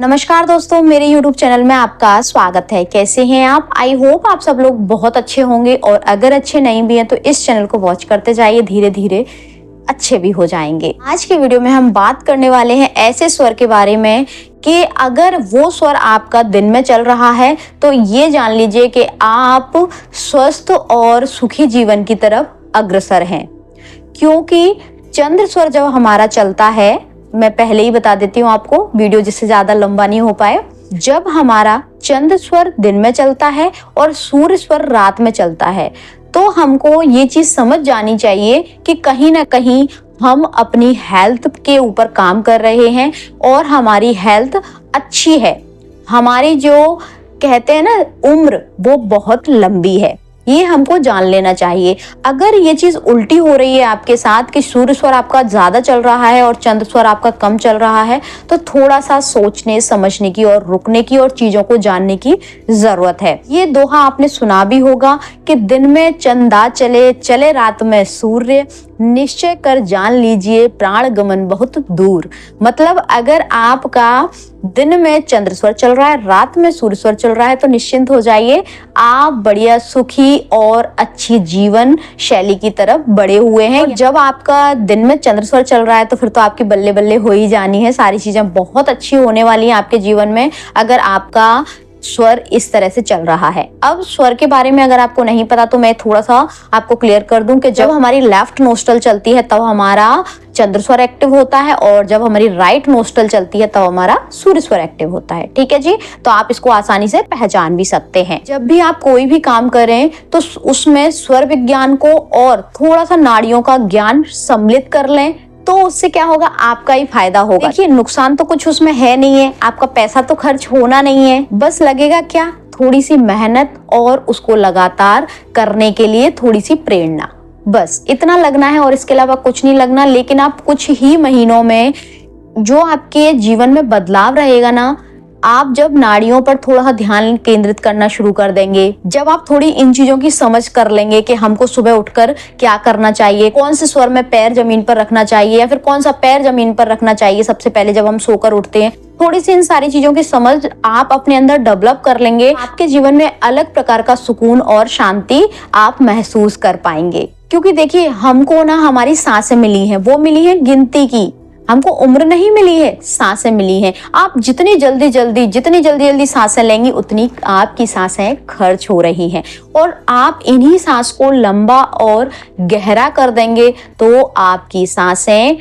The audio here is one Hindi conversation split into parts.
नमस्कार दोस्तों, मेरे YouTube चैनल में आपका स्वागत है। कैसे हैं आप? आई होप आप सब लोग बहुत अच्छे होंगे और अगर अच्छे नहीं भी हैं तो इस चैनल को वॉच करते जाइए, धीरे धीरे अच्छे भी हो जाएंगे। आज की वीडियो में हम बात करने वाले हैं ऐसे स्वर के बारे में कि अगर वो स्वर आपका दिन में चल रहा है तो ये जान लीजिए कि आप स्वस्थ और सुखी जीवन की तरफ अग्रसर हैं। क्योंकि चंद्र स्वर जब हमारा चलता है, मैं पहले ही बता देती हूँ आपको, वीडियो जिससे ज्यादा लंबा नहीं हो पाए। जब हमारा चंद्र स्वर दिन में चलता है और सूर्य स्वर रात में चलता है तो हमको ये चीज समझ जानी चाहिए कि कहीं ना कहीं हम अपनी हेल्थ के ऊपर काम कर रहे हैं और हमारी हेल्थ अच्छी है। हमारी जो कहते हैं ना उम्र, वो बहुत लंबी है, ये हमको जान लेना चाहिए। अगर ये चीज उल्टी हो रही है आपके साथ कि सूर्य स्वर आपका ज्यादा चल रहा है और चंद्र स्वर आपका कम चल रहा है, तो थोड़ा सा सोचने समझने की और रुकने की और चीजों को जानने की जरूरत है। ये दोहा आपने सुना भी होगा कि दिन में चंदा चले, चले रात में सूर्य, निश्चय कर जान लीजिए प्राण गमन बहुत दूर। मतलब अगर आपका दिन में चंद्र स्वर चल रहा है, रात में सूर्य स्वर चल रहा है, तो निश्चिंत हो जाइए, आप बढ़िया सुखी और अच्छी जीवन शैली की तरफ बढ़े हुए हैं। जब आपका दिन में चंद्र स्वर चल रहा है तो फिर तो आपकी बल्ले बल्ले हो ही जानी है, सारी चीजें बहुत अच्छी होने वाली हैं आपके जीवन में अगर आपका स्वर इस तरह से चल रहा है। अब स्वर के बारे में अगर आपको नहीं पता तो मैं थोड़ा सा आपको क्लियर कर दूं कि जब हमारी लेफ्ट नोस्ट्रल चलती है तब हमारा चंद्र स्वर एक्टिव होता है और जब हमारी राइट नोस्ट्रल चलती है तब हमारा सूर्य स्वर एक्टिव होता है। ठीक है जी, तो आप इसको आसानी से पहचान भी सकते हैं। जब भी आप कोई भी काम करें तो उसमें स्वर विज्ञान को और थोड़ा सा नाड़ियों का ज्ञान सम्मिलित कर लें, तो उससे क्या होगा, आपका ही फायदा होगा। देखिए, नुकसान तो कुछ उसमें है नहीं है, आपका पैसा तो खर्च होना नहीं है, बस लगेगा क्या, थोड़ी सी मेहनत और उसको लगातार करने के लिए थोड़ी सी प्रेरणा, बस इतना लगना है और इसके अलावा कुछ नहीं लगना। लेकिन आप कुछ ही महीनों में जो आपके जीवन में बदलाव रहेगा ना, आप जब नाड़ियों पर थोड़ा सा ध्यान केंद्रित करना शुरू कर देंगे, जब आप थोड़ी इन चीजों की समझ कर लेंगे कि हमको सुबह उठकर क्या करना चाहिए, कौन से स्वर में पैर जमीन पर रखना चाहिए या फिर कौन सा पैर जमीन पर रखना चाहिए सबसे पहले जब हम सोकर उठते हैं, थोड़ी सी इन सारी चीजों की समझ आप अपने अंदर डेवलप कर लेंगे, आपके जीवन में अलग प्रकार का सुकून और शांति आप महसूस कर पाएंगे। क्योंकि देखिए, हमको ना हमारी सांसें मिली हैं, वो मिली है गिनती की, हमको उम्र नहीं मिली है, सांसें मिली हैं। आप जितनी जल्दी सांसें लेंगी उतनी आपकी सांसें खर्च हो रही हैं और आप इन्हीं सांस को लंबा और गहरा कर देंगे तो आपकी सांसें,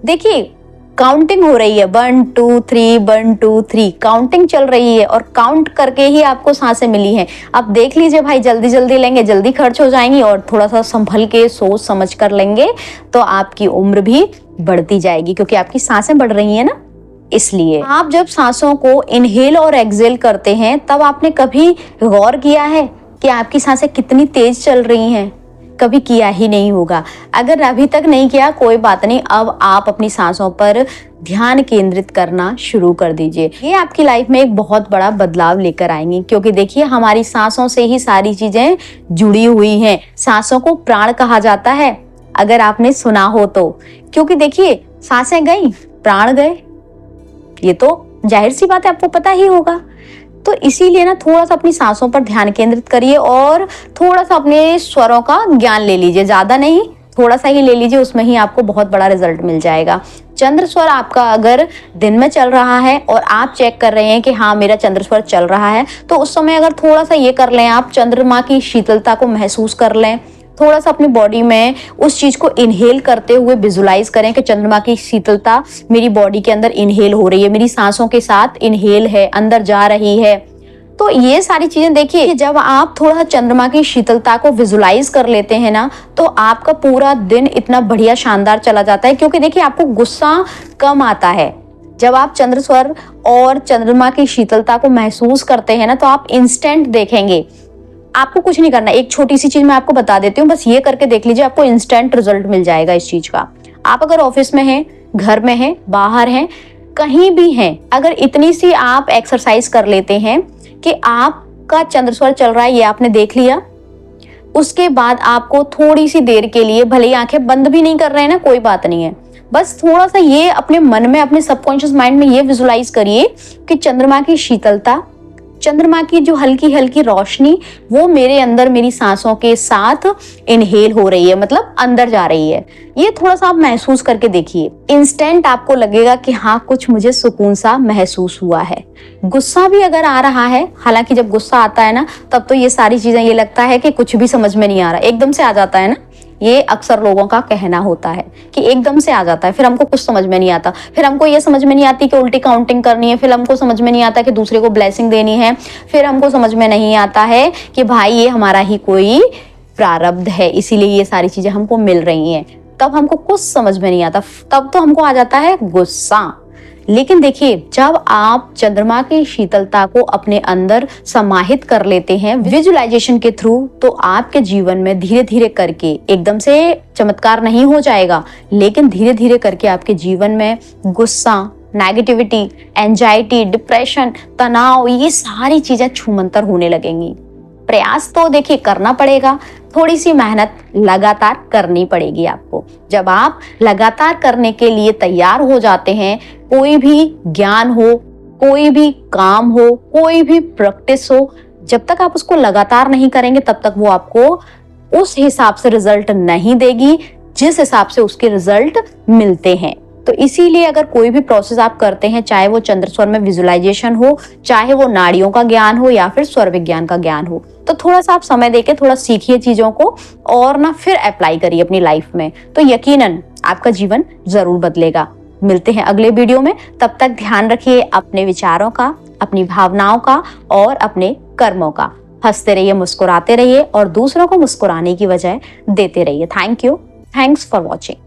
देखिए काउंटिंग हो रही है, 1 2 3 1 2 3 काउंटिंग चल रही है और काउंट करके ही आपको सांसें मिली हैं। अब देख लीजिए भाई, जल्दी लेंगे जल्दी खर्च हो जाएंगी और थोड़ा सा संभल के सोच समझ कर लेंगे तो आपकी उम्र भी बढ़ती जाएगी, क्योंकि आपकी सांसें बढ़ रही है ना। इसलिए आप जब सांसों को इनहेल और एक्सहेल करते हैं तब आपने कभी गौर किया है कि आपकी सांसें कितनी तेज चल रही हैं? कभी किया ही नहीं होगा। अगर अभी तक नहीं किया, कोई बात नहीं, अब आप अपनी सांसों पर ध्यान केंद्रित करना शुरू कर दीजिए। ये आपकी लाइफ में एक बहुत बड़ा बदलाव लेकर आएंगी, क्योंकि देखिए हमारी सांसों से ही सारी चीजें जुड़ी हुई हैं। सांसों को प्राण कहा जाता है, अगर आपने सुना हो तो, क्योंकि देखिए सांसें गई प्राण गए, ये तो जाहिर सी बात है, आपको पता ही होगा। तो इसीलिए ना थोड़ा सा अपनी सांसों पर ध्यान केंद्रित करिए और थोड़ा सा अपने स्वरों का ज्ञान ले लीजिए, ज्यादा नहीं, थोड़ा सा ही ले लीजिए, उसमें ही आपको बहुत बड़ा रिजल्ट मिल जाएगा। चंद्र स्वर आपका अगर दिन में चल रहा है और आप चेक कर रहे हैं कि हाँ मेरा चंद्र स्वर चल रहा है, तो उस समय अगर थोड़ा सा ये कर लें, आप चंद्रमा की शीतलता को महसूस कर लें, थोड़ा सा अपनी बॉडी में उस चीज को इनहेल करते हुए विजुलाइज करें कि चंद्रमा की शीतलता मेरी बॉडी के अंदर इनहेल हो रही है, मेरी सांसों के साथ इनहेल है, अंदर जा रही है। तो ये सारी चीजें देखिए, जब आप थोड़ा सा चंद्रमा की शीतलता को विजुलाइज कर लेते हैं ना, तो आपका पूरा दिन इतना बढ़िया शानदार चला जाता है। क्योंकि देखिए आपको गुस्सा कम आता है जब आप चंद्र स्वर और चंद्रमा की शीतलता को महसूस करते हैं ना, तो आप इंस्टेंट देखेंगे, आपको कुछ नहीं करना। एक छोटी सी चीज मैं आपको बता देती हूँ, बस ये करके देख लीजिए, आपको इंस्टेंट रिजल्ट मिल जाएगा इस चीज का। आप अगर ऑफिस में हैं, घर में हैं, बाहर हैं, कहीं भी हैं, अगर इतनी सी आप एक्सरसाइज कर लेते हैं कि आपका चंद्र स्वर चल रहा है, ये आपने देख लिया, उसके बाद आपको थोड़ी सी देर के लिए, भले ही आंखें बंद भी नहीं कर रहे हैं ना, कोई बात नहीं है, बस थोड़ा सा ये अपने मन में, अपने सबकॉन्शियस माइंड में ये विजुलाइज करिए कि चंद्रमा की शीतलता, चंद्रमा की जो हल्की हल्की रोशनी, वो मेरे अंदर मेरी सांसों के साथ इनहेल हो रही है, मतलब अंदर जा रही है। ये थोड़ा सा आप महसूस करके देखिए। इंस्टेंट आपको लगेगा कि हाँ, कुछ मुझे सुकून सा महसूस हुआ है। गुस्सा भी अगर आ रहा है, हालांकि जब गुस्सा आता है ना, तब तो ये सारी चीजें, ये लगता है कि कुछ भी समझ में नहीं आ रहा, एकदम से आ जाता है ना। ये अक्सर लोगों का कहना होता है कि एकदम से आ जाता है, फिर हमको कुछ समझ में नहीं आता, फिर हमको ये समझ में नहीं आती कि उल्टी काउंटिंग करनी है, फिर हमको समझ में नहीं आता कि दूसरे को ब्लेसिंग देनी है, फिर हमको समझ में नहीं आता है कि भाई ये हमारा ही कोई प्रारब्ध है, इसीलिए ये सारी चीजें हमको मिल रही हैं। तब हमको कुछ समझ में नहीं आता, तब तो हमको आ जाता है गुस्सा। लेकिन देखिए, जब आप चंद्रमा की शीतलता को अपने अंदर समाहित कर लेते हैं विजुअलाइजेशन के थ्रू, तो आपके जीवन में धीरे धीरे करके, एकदम से चमत्कार नहीं हो जाएगा, लेकिन धीरे धीरे करके आपके जीवन में गुस्सा, नेगेटिविटी, एंजाइटी, डिप्रेशन, तनाव, ये सारी चीजें छूमंतर होने लगेंगी। प्रयास तो देखिए करना पड़ेगा, थोड़ी सी मेहनत लगातार करनी पड़ेगी आपको। जब आप लगातार करने के लिए तैयार हो जाते हैं, कोई भी ज्ञान हो, कोई भी काम हो, कोई भी प्रैक्टिस हो, जब तक आप उसको लगातार नहीं करेंगे, तब तक वो आपको उस हिसाब से रिजल्ट नहीं देगी जिस हिसाब से उसके रिजल्ट मिलते हैं। तो इसीलिए अगर कोई भी प्रोसेस आप करते हैं, चाहे वो चंद्र स्वर में विजुअलाइजेशन हो, चाहे वो नाड़ियों का ज्ञान हो, या फिर स्वर विज्ञान का ज्ञान हो, तो थोड़ा सा आप समय देके थोड़ा सीखिए चीजों को, और ना फिर अप्लाई करिए अपनी लाइफ में, तो यकीनन आपका जीवन जरूर बदलेगा। मिलते हैं अगले वीडियो में, तब तक ध्यान रखिए अपने विचारों का, अपनी भावनाओं का और अपने कर्मों का। हंसते रहिए, मुस्कुराते रहिए और दूसरों को मुस्कुराने की वजह देते रहिए। Thank you, thanks for watching.